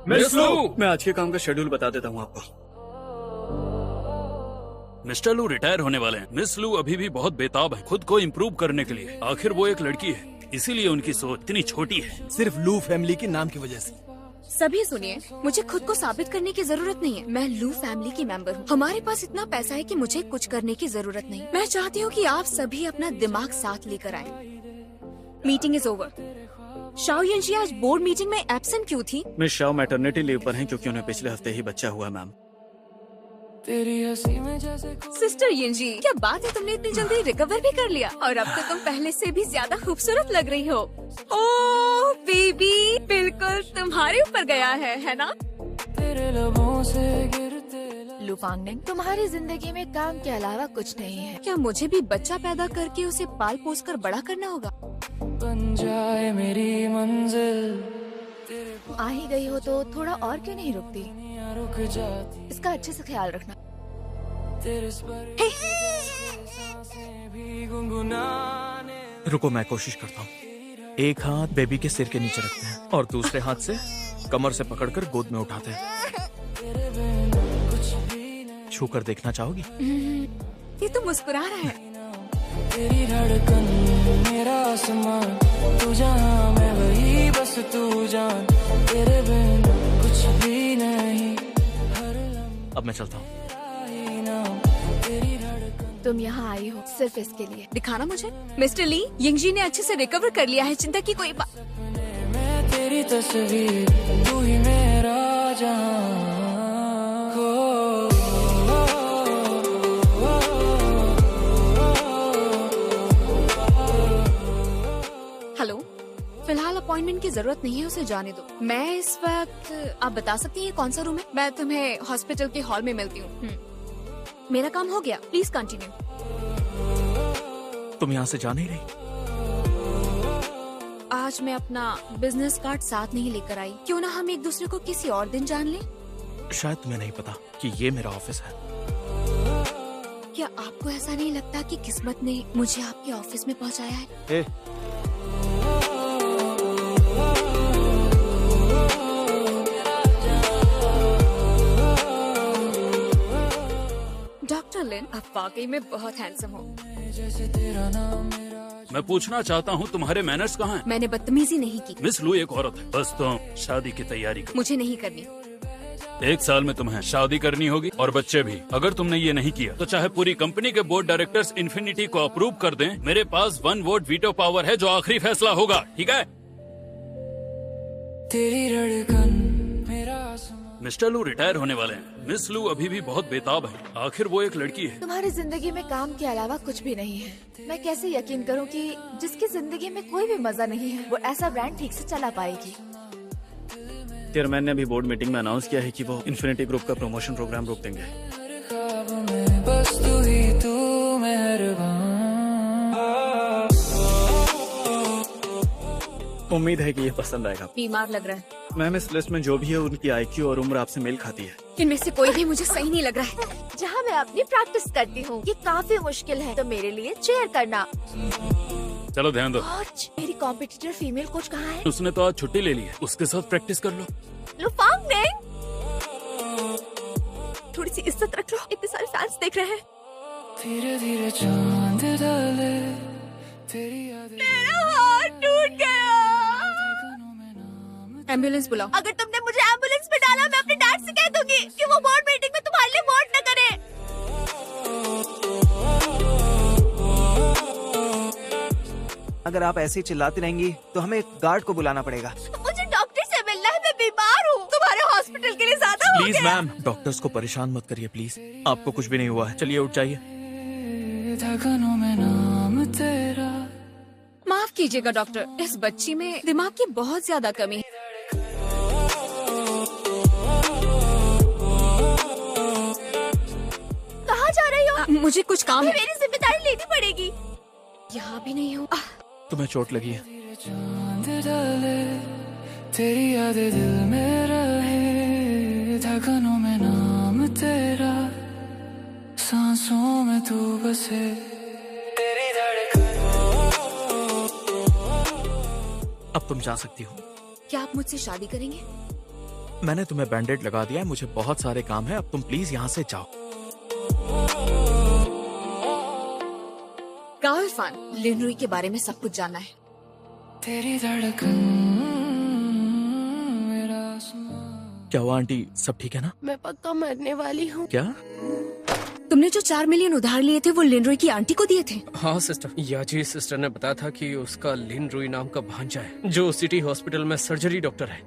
Miss लू, मैं आज के काम का शेड्यूल बता देता हूँ आपको। मिस्टर लू रिटायर होने वाले हैं। मिस लू अभी भी बहुत बेताब है खुद को इम्प्रूव करने के लिए। आखिर वो एक लड़की है, इसीलिए उनकी सोच इतनी छोटी है। सिर्फ लू फैमिली के नाम की वजह से। सभी सुनिए, मुझे खुद को साबित करने की जरूरत नहीं है। मैं लू फैमिली की मेंबर हूँ। हमारे पास इतना पैसा है कि मुझे कुछ करने की जरूरत नहीं। मैं चाहती हूँ कि आप सभी अपना दिमाग साथ लेकर आए। Meeting is over. शाओ यंशी आज बोर्ड मीटिंग में एब्सेंट क्यों थी? मिस शाओ मैटरनिटी लीव पर हैं क्योंकि उन्हें पिछले हफ्ते ही बच्चा हुआ मैम। सिस्टर यंजी, क्या बात है, तुमने इतनी जल्दी रिकवर भी कर लिया और अब तो तुम पहले से भी ज्यादा खूबसूरत लग रही हो। ओह बेबी, बिल्कुल तुम्हारे ऊपर गया है ना? लू फांगनिंग, तुम्हारी जिंदगी में काम के अलावा कुछ नहीं है। क्या मुझे भी बच्चा पैदा करके उसे पाल पोस कर बड़ा करना होगा? बन जाए मेरी मंजिल। आ ही गई हो तो थोड़ा और क्यों नहीं रुकती? रुक जाती, इसका अच्छे से ख्याल रखना। रुको, मैं कोशिश करता हूँ। एक हाथ बेबी के सिर के नीचे रखते हैं और दूसरे हाथ से कमर से पकड़कर गोद में उठाते हैं। छू कर देखना चाहोगी? ये तो मुस्कुरा रहा है। तेरी धड़कन मेरा आसमान, तू जहाँ मैं वही, बस तू जान। तेरे बिन कुछ भी नहीं, अब मैं चलता हूँ। तुम यहाँ आई हो सिर्फ इसके लिए। दिखाना मुझे। मिस्टर ली, यंगजी ने अच्छे से रिकवर कर लिया है, चिंता की कोई बात। मैं तेरी तस्वीर, तू ही मेरा जहां। हेलो, फिलहाल अपॉइंटमेंट की जरूरत नहीं है, उसे जाने दो। मैं इस वक्त, आप बता सकती हैं कौन सा रूम है? मैं तुम्हें हॉस्पिटल के हॉल में मिलती हूँ। मेरा काम हो गया, प्लीज कंटिन्यू। तुम यहाँ से जा नहीं रही? आज मैं अपना बिजनेस कार्ड साथ नहीं लेकर आई। क्यों ना हम एक दूसरे को किसी और दिन जान लें? शायद तुम्हें नहीं पता कि ये मेरा ऑफिस है। क्या आपको ऐसा नहीं लगता कि किस्मत ने मुझे आपके ऑफिस में पहुँचाया है? डॉक्टर लिन, आप वाकई में बहुत हैंडसम हो। मैं पूछना चाहता हूँ तुम्हारे मैनर्स कहाँ हैं? मैंने बदतमीजी नहीं की। मिस लू एक औरत है, बस तुम शादी की तैयारी करो। मुझे नहीं करनी। 1 साल में तुम्हें शादी करनी होगी और बच्चे भी। अगर तुमने ये नहीं किया तो चाहे पूरी कंपनी के बोर्ड डायरेक्टर्स इन्फिनिटी को अप्रूव कर दें, मेरे पास 1 वोट वीटो पावर है जो आखिरी फैसला होगा, ठीक है? तेरी धड़कन मेरा आसमान। मिस्टर लू रिटायर होने वाले हैं। मिस लू अभी भी बहुत बेताब है। आखिर वो एक लड़की है। तुम्हारी जिंदगी में काम के अलावा कुछ भी नहीं है। मैं कैसे यकीन करूं कि जिसकी जिंदगी में कोई भी मजा नहीं है, वो ऐसा ब्रांड ठीक से चला पाएगी? चेयरमैन ने अभी बोर्ड मीटिंग में अनाउंस किया है कि वो इन्फिनिटी ग्रुप का प्रमोशन प्रोग्राम रोक देंगे। बस तू ही तू मेहरबान। उम्मीद है कि ये पसंद आएगा। बीमार लग रहा है। मैम, इस लिस्ट में जो भी है उनकी IQ और उम्र आपसे मेल खाती है। इनमें से कोई भी मुझे सही नहीं लग रहा है। जहाँ मैं अपनी प्रैक्टिस करती हूँ, ये काफी मुश्किल है, तो मेरे लिए चेयर करना। चलो ध्यान दो। कोच, मेरी कॉम्पिटिटर फीमेल कोच कहाँ है? उसने तो आज छुट्टी ले ली है, उसके साथ प्रैक्टिस कर लो। लू फांगनिंग, थोड़ी सी इज्जत रख लो, इतने सारे फैंस देख रहे हैं। धीरे धीरे चांद ढले, तेरी यादें। मेरा हार्ट टूट गया। एम्बुलेंस बुलाओ। अगर तुमने मुझे एम्बुलेंस में डाला, मैं अपने डैड से कह दूंगी कि वो बोर्ड मीटिंग में तुम्हारे लिए वोट न करे। अगर आप ऐसे ही चिल्लाती रहेंगी तो हमें एक गार्ड को बुलाना पड़ेगा। मुझे डॉक्टर से मिलना है, मैं बीमार हूँ। तुम्हारे हॉस्पिटल के लिए ज्यादा हो प्लीज गया। मैम, डॉक्टर्स को परेशान मत करिए प्लीज। आपको कुछ भी नहीं हुआ है, चलिए उठ जाइए। धड़कनों में नाम तेरा। माफ कीजिएगा डॉक्टर, इस बच्ची में दिमाग की बहुत ज्यादा कमी है। कहाँ जा रही हो? मुझे कुछ काम है। मेरी जिम्मेदारी लेनी पड़ेगी। यहाँ भी नहीं हूँ। तुम्हें चोट लगी है? चांद ढले, तेरी यादें दिल में रहे। धड़कनों में नाम तेरा, सांसों में तू बसे। तेरी धड़कन। अब तुम जा सकती हो। क्या आप मुझसे शादी करेंगे? मैंने तुम्हें बैंडेड लगा दिया है, मुझे बहुत सारे काम है, अब तुम प्लीज यहाँ से जाओ। गाओ इरफान, लिनरुई के बारे में सब कुछ जानना है। तेरी धड़कन मेरा आसमां। क्या हुआ आंटी, सब ठीक है ना? मैं पक्का मरने वाली हूँ। क्या? तुमने जो 4 मिलियन उधार लिए थे वो लिनरुई की आंटी को दिए थे? हाँ सिस्टर, याजी सिस्टर ने बताया था कि उसका लिन रुई नाम का भांजा है जो सिटी हॉस्पिटल में सर्जरी डॉक्टर है।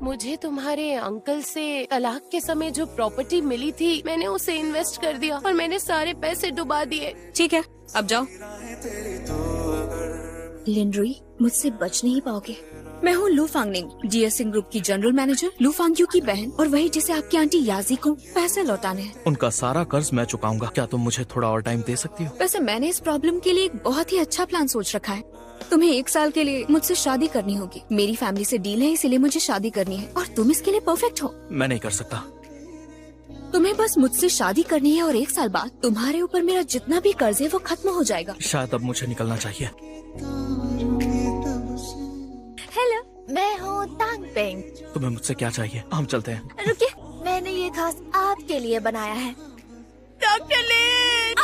मुझे तुम्हारे अंकल से तलाक के समय जो प्रॉपर्टी मिली थी मैंने उसे इन्वेस्ट कर दिया और मैंने सारे पैसे डुबा दिए। ठीक है, अब जाओ। लिनरुई, मुझसे बच नहीं पाओगे। मैं हूँ लू फांगनिंग, जीएसएन ग्रुप की जनरल मैनेजर, लू फांग्यू की बहन, और वही जिसे आपकी आंटी याजी को पैसे लौटाने हैं। उनका सारा कर्ज मैं चुकाऊंगा। क्या तुम मुझे थोड़ा और टाइम दे सकती हो? वैसे मैंने इस प्रॉब्लम के लिए एक बहुत ही अच्छा प्लान सोच रखा है। तुम्हें 1 साल के लिए मुझसे शादी करनी होगी। मेरी फैमिली से डील है, इसीलिए मुझे शादी करनी है और तुम इसके लिए परफेक्ट हो। मैं नहीं कर सकता। तुम्हें बस मुझसे शादी करनी है और 1 साल बाद तुम्हारे ऊपर मेरा जितना भी कर्ज है वो खत्म हो जाएगा। शायद अब मुझे निकलना चाहिए। हेलो, मैं हूँ तांग पेंग। तुम्हें मुझसे क्या चाहिए? हम चलते हैं। रुकिए, मैंने ये खास आपके लिए बनाया है। डॉक्टर लिन!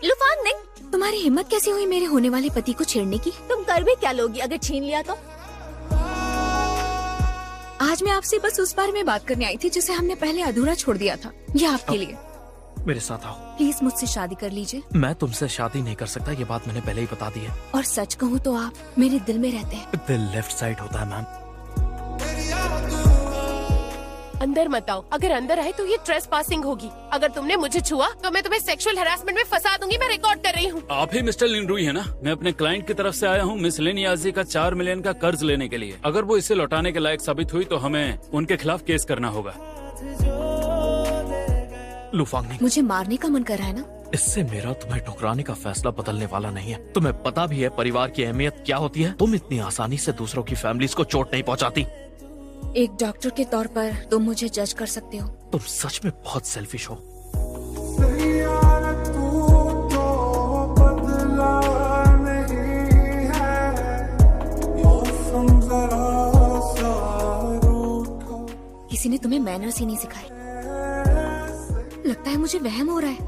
लू फांगनिंग, तुम्हारी हिम्मत कैसे हुई मेरे होने वाले पति को छेड़ने की? तुम कर भी क्या लोगी अगर छीन लिया तो? आज मैं आपसे बस उस बारे में बात करने आई थी जिसे हमने पहले अधूरा छोड़ दिया था। ये आपके लिए। मेरे साथ आओ। प्लीज मुझसे शादी कर लीजिए। मैं तुमसे शादी नहीं कर सकता, ये बात मैंने पहले ही बता दी है। और सच कहूँ तो आप मेरे दिल में रहते हैं। दिल लेफ्ट साइड होता है मैम। अंदर मत आओ, अगर अंदर आए तो ये ट्रेस पासिंग होगी। अगर तुमने मुझे छुआ तो मैं तुम्हें सेक्सुअल हैरेसमेंट में फंसा दूंगी। मैं रिकॉर्ड कर रही हूँ। आप ही मिस्टर लिनरुई है ना? मैं अपने क्लाइंट की तरफ से आया हूँ मिस लिन याजी का 4 मिलियन का कर्ज लेने के लिए। अगर वो इसे लौटाने के लायक साबित हुई तो हमें उनके खिलाफ केस करना होगा। लू फांगनिंग, मुझे मारने का मन कर रहा है ना? इससे मेरा तुम्हें ठुकराने का फैसला बदलने वाला नहीं है। तुम्हें पता भी है परिवार की अहमियत क्या होती है। तुम इतनी आसानी से दूसरों की फैमिलीज को चोट नहीं पहुंचाती। एक डॉक्टर के तौर पर तुम मुझे जज कर सकते हो। तुम सच में बहुत सेल्फिश हो। किसी ने तुम्हें मैनर्स ही नहीं सिखाए। लगता है मुझे वहम हो रहा है।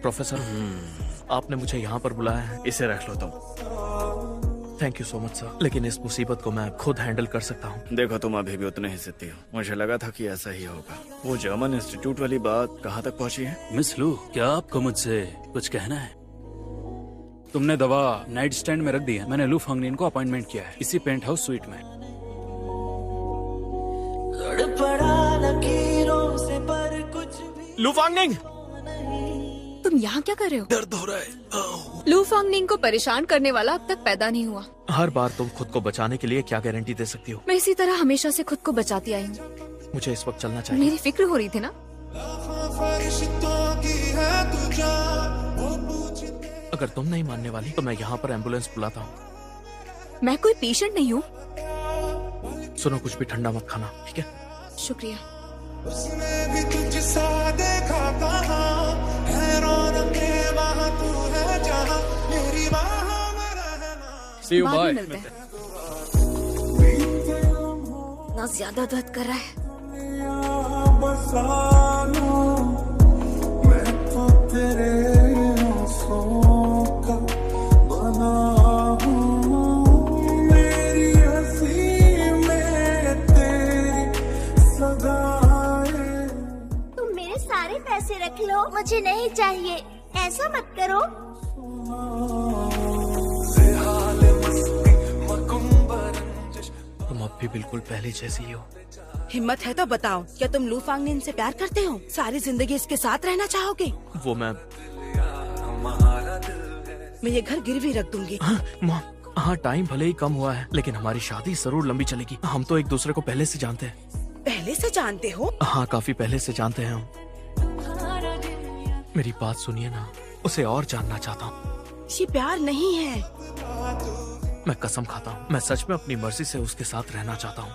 प्रोफेसर, आपने मुझे यहाँ पर बुलाया है। इसे रख लो तुम। Thank you so much sir, लेकिन इस मुसीबत को मैं खुद हैंडल कर सकता हूँ। देखो, तुम अभी भी उतने ही जिद्दी हो। मुझे लगा था कि ऐसा ही होगा। वो जर्मन इंस्टीट्यूट वाली बात कहाँ तक पहुँची है? मिस लू, क्या आपको मुझसे कुछ कहना है? तुमने दवा नाइट स्टैंड में रख दी है। मैंने लू फांगनिन को अपॉइंटमेंट किया है इसी पेंट हाउस स्वीट में। लू फांगनिंग, तुम यहाँ क्या कर रहे हो? दर्द हो रहा है। लू फांगनिंग को परेशान करने वाला अब तक पैदा नहीं हुआ। हर बार तुम खुद को बचाने के लिए क्या गारंटी दे सकती हो? मैं इसी तरह हमेशा से खुद को बचाती आई हूँ। मुझे इस वक्त चलना चाहिए। मेरी फिक्र हो रही थी ना। अगर तुम नहीं मानने वाली तो मैं यहाँ पर एम्बुलेंस बुलाता हूँ। मैं कोई पेशेंट नहीं हूँ। सुनो, कुछ भी ठंडा मत खाना, ठीक है? शुक्रिया। उसने भी तुझसा देखा कहाँ है रौनके वहाँ तू है जहाँ मेरी बाहों में रहना। See you, बाद में bye. मिलते हैं। इतना ज्यादा दर्द कर रहा है। बसा लूं मैं तो तेरे आंसुओं का बना हूँ। मेरी हंसी में तेरी सदाएं। तुम मेरे सारे पैसे रख लो, मुझे नहीं चाहिए। ऐसा मत करो। तुम अब भी बिल्कुल पहले जैसी ही हो। हिम्मत है तो बताओ, क्या तुम लू फांगनिन से प्यार करते हो? सारी जिंदगी इसके साथ रहना चाहोगे? वो मैं ये घर गिरवी रख दूंगी। हाँ, टाइम भले ही कम हुआ है लेकिन हमारी शादी जरूर लंबी चलेगी। हम तो एक दूसरे को पहले से जानते हैं। पहले से जानते हो? हाँ, काफी पहले से जानते हैं हम। मेरी बात सुनिए ना, उसे और जानना चाहता हूँ। ये प्यार नहीं है। मैं कसम खाता हूँ, मैं सच में अपनी मर्जी से उसके साथ रहना चाहता हूँ।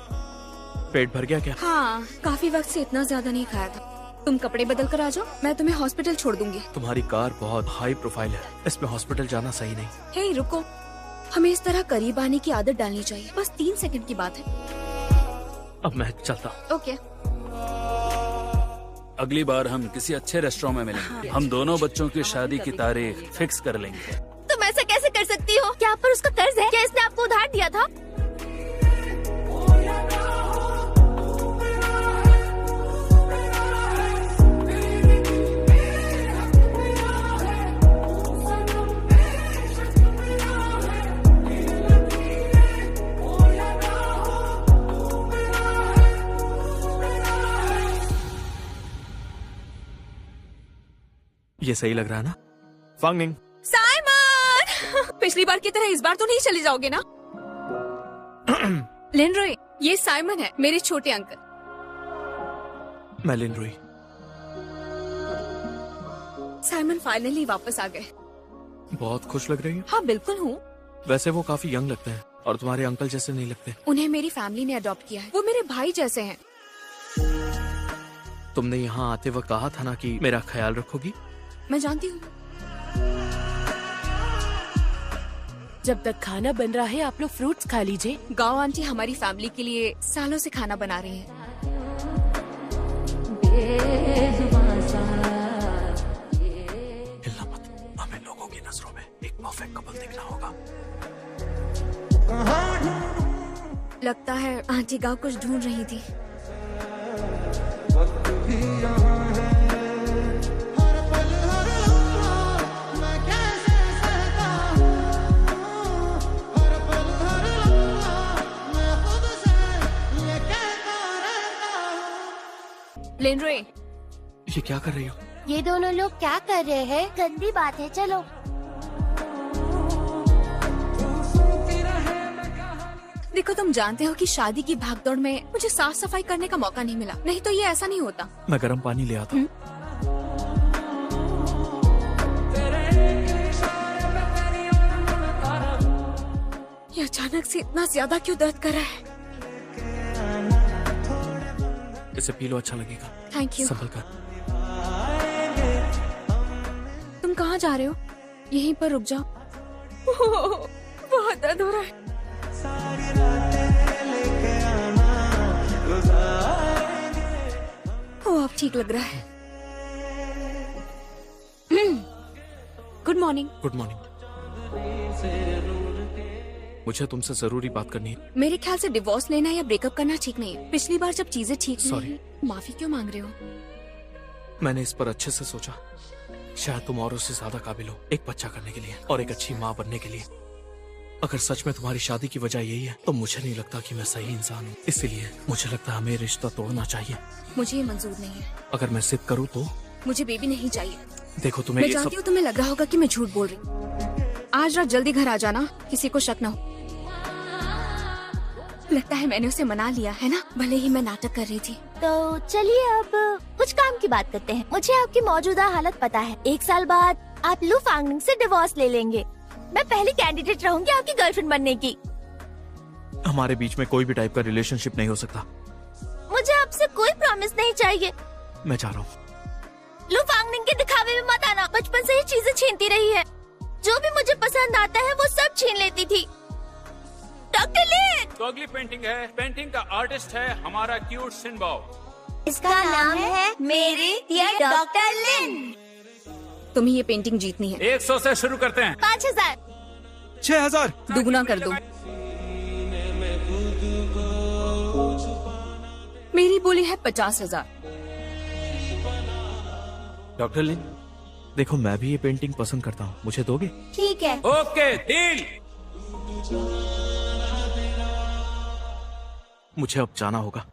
पेट भर गया क्या? हाँ, काफी वक्त से इतना ज्यादा नहीं खाया था। तुम कपड़े बदल कर आ जाओ, मैं तुम्हें हॉस्पिटल छोड़ दूंगी। तुम्हारी कार बहुत हाई प्रोफाइल है, इसमें हॉस्पिटल जाना सही नहीं। हे रुको, हमें इस तरह करीब आने की आदत डालनी चाहिए। बस 3 सेकंड की बात है। अब मैं चलता हूँ। ओके। अगली बार हम किसी अच्छे रेस्टोरेंट में मिलेंगे। हम दोनों बच्चों की शादी की तारीख फिक्स कर लेंगे। तुम ऐसा कैसे कर सकती हो? क्या आप पर उसका कर्ज है? क्या इसने आपको उधार दिया था? ये सही लग रहा है ना? फांगनिंग। साइमन! पिछली बार की तरह इस बार तो नहीं चले जाओगे ना? लिनरोई, ये साइमन है, मेरे छोटे अंकल। मैं लिनरोई। साइमन फाइनली वापस आ गए। बहुत खुश लग रही है। हाँ बिल्कुल हूँ। वैसे वो काफी यंग लगते हैं और तुम्हारे अंकल जैसे नहीं लगते। उन्हें मेरी फैमिली ने अडॉप्ट किया है। वो मेरे भाई जैसे हैं। तुमने यहाँ आते वक्त कहा था ना कि मेरा ख्याल रखोगी। मैं जानती हूँ। जब तक खाना बन रहा है आप लोग फ्रूट्स खा लीजिए। गाँव आंटी हमारी फैमिली के लिए सालों से खाना बना रही है। हिलना मत, हमें लोगों की नजरों में एक परफेक्ट कपल दिखना होगा। लगता है आंटी गाँव कुछ ढूंढ रही थी। लिनरोई, ये क्या कर रही हो? ये दोनों लोग क्या कर रहे हैं? गंदी बात है, चलो। देखो तुम जानते हो कि शादी की भागदौड़ में मुझे साफ सफाई करने का मौका नहीं मिला। नहीं तो ये ऐसा नहीं होता। मैं गर्म पानी ले आता हूँ। ये अचानक से इतना ज्यादा क्यों दर्द कर रहा है? इसे पी लो, अच्छा लगेगा। Thank you. संभल कर। तुम कहाँ जा रहे हो? यहीं पर रुक जाओ। बहुत दर्द हो रहा है। ओ, अब ठीक लग रहा है। Good morning. Good morning. मुझे तुमसे जरूरी बात करनी है। मेरे ख्याल से डिवोर्स लेना या ब्रेकअप करना ठीक नहीं है। पिछली बार जब चीजें ठीक नहीं Sorry. हुई, माफी क्यों मांग रहे हो? मैंने इस पर अच्छे से सोचा। शायद तुम औरों से ज्यादा काबिल हो एक बच्चा करने के लिए और एक अच्छी माँ बनने के लिए। अगर सच में तुम्हारी शादी की वजह यही है तो मुझे नहीं लगता कि मैं सही इंसान हूँ। इसलिए मुझे लगता है हमें रिश्ता तोड़ना चाहिए। मुझे ये मंजूर नहीं है। अगर मैं जिद करूँ तो? मुझे बेबी नहीं चाहिए। देखो तुम्हें मैं जानती हूँ तुम्हें लग रहा होगा कि मैं झूठ बोल रही हूँ। आज रात जल्दी घर आ जाना, किसी को शक न हो। लगता है मैंने उसे मना लिया है ना, भले ही मैं नाटक कर रही थी। तो चलिए अब कुछ काम की बात करते हैं। मुझे आपकी मौजूदा हालत पता है। 1 साल बाद आप लू फांगनिंग से डिवोर्स ले लेंगे। मैं पहली कैंडिडेट रहूंगी आपकी गर्लफ्रेंड बनने की। हमारे बीच में कोई भी टाइप का रिलेशनशिप नहीं हो सकता। मुझे आपसे कोई प्रॉमिस नहीं चाहिए। मैं जा रहा हूँ। लू फांगनिंग के दिखावे में मत आना। बचपन से ही चीजें छीनती रही है। जो भी मुझे पसंद आता है वो सब छीन लेती थी। डॉक्टर लिन! तो अगली पेंटिंग है। पेंटिंग का आर्टिस्ट है हमारा क्यूट सिनबाओ। इसका नाम है मेरी डियर डॉक्टर लिन। तुम्हें ये पेंटिंग जीतनी है। 100 से शुरू करते हैं। 5000 6000 दुगुना कर दो। मेरी बोली है 50,000। डॉक्टर लिन, देखो मैं भी ये पेंटिंग पसंद करता हूँ, मुझे दोगे? ठीक है। Okay deal. मुझे अब जाना होगा।